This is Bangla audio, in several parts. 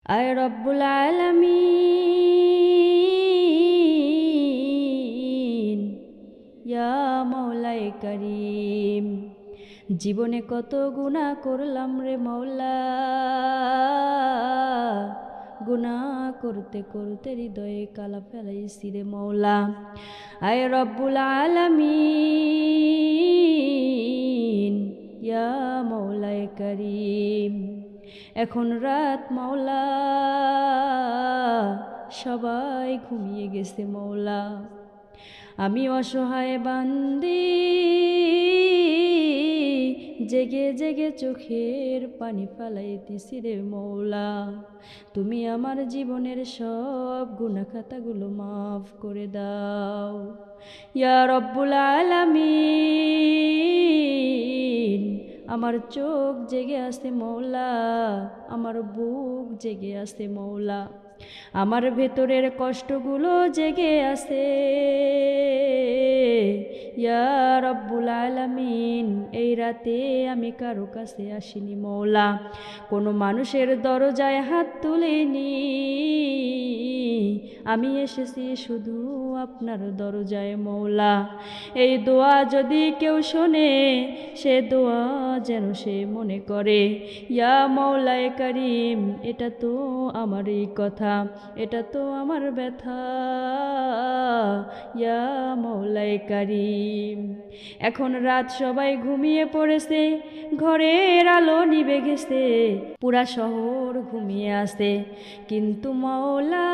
আয় রব্বুল আলামিন, ইয়া মাওলায়ে কারীম। জীবনে কত গুনাহ করলাম রে মাওলা, গুনাহ করতে করতে হৃদয়ে কালা ফেলাইছি রে মাওলা। আয় রব্বুল আলামিন, ইয়া মাওলায়ে কারীম। এখন রাত মাওলা, সবাই ঘুমিয়ে গেছে মাওলা। আমি অসহায় বান্দি জেগে জেগে চোখের পানি ফালাইতেছি রে মৌলা। তুমি আমার জীবনের সব গুনাহ খাতাগুলো মাফ করে দাও ইয়া রব্বুল আলামিন। আমার চোখ জেগে আছে মৌলা, আমার বুক জেগে আছে মৌলা, আমার ভেতরের কষ্টগুলো জেগে আছে ইয়া রব্বুল আলামিন। এই রাতে আমি কারো কাছে আসিনি মৌলা, কোনো মানুষের দরজায় হাত তুলিনি, আমি এসেছি শুধু আপনার দরজায় মৌলা। এই দোয়া যদি কেউ শোনে, সে দোয়া যেন সে মনে করে ইয়া মাওলায়ে কারীম, এটা তো আমারই কথা, এটা তো আমার ব্যথা ইয়া মাওলায়ে কারীম। এখন রাত সবাই ঘুমিয়ে পড়েছে, ঘরের আলো নিভে গেছে, পুরা শহর ঘুমিয়ে আছে, কিন্তু মাওলা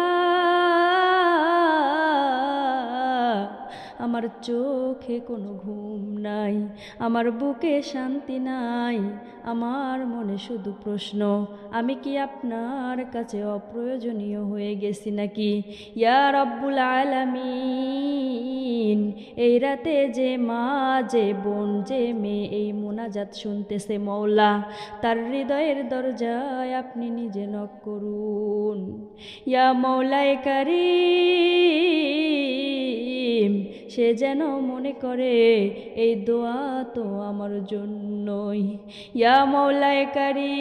আমার চোখে কোনো ঘুম নাই, আমার বুকে শান্তি নাই, আমার মনে শুধু প্রশ্ন, আমি কি আপনার কাছে অপ্রয়োজনীয় হয়ে গেছি নাকি ইয়া রব্বুল আলামিন। এই রাতে যে মা, যে বোন, যে মেয়ে এই মোনাজাত শুনতেছে মৌলা, তার হৃদয়ের দরজায় আপনি নিজে নক করুন ইয়া মাওলায়ে কারীম। সে যেন মনে করে এই দোয়া তো আমার জন্যই ইয়া মাওলায়ে কারীম।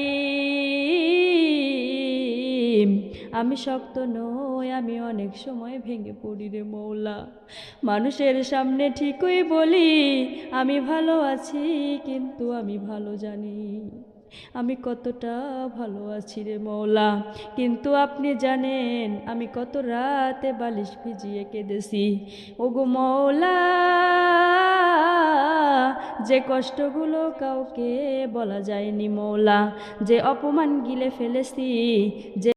আমি শক্ত নই, আমি অনেক সময় ভেঙে পড়ি রে মৌলা। মানুষের সামনে ঠিকই বলি আমি ভালো আছি, কিন্তু আমি ভালো জানি আমি কতটা ভালো আছি রে মৌলা। কিন্তু আপনি জানেন আমি কত রাতে বালিশ ভিজিয়ে কেঁদেছি ওগো মৌলা। যে কষ্টগুলো কাউকে বলা যায়নি মৌলা, যে অপমান গিলে ফেলেছি, যে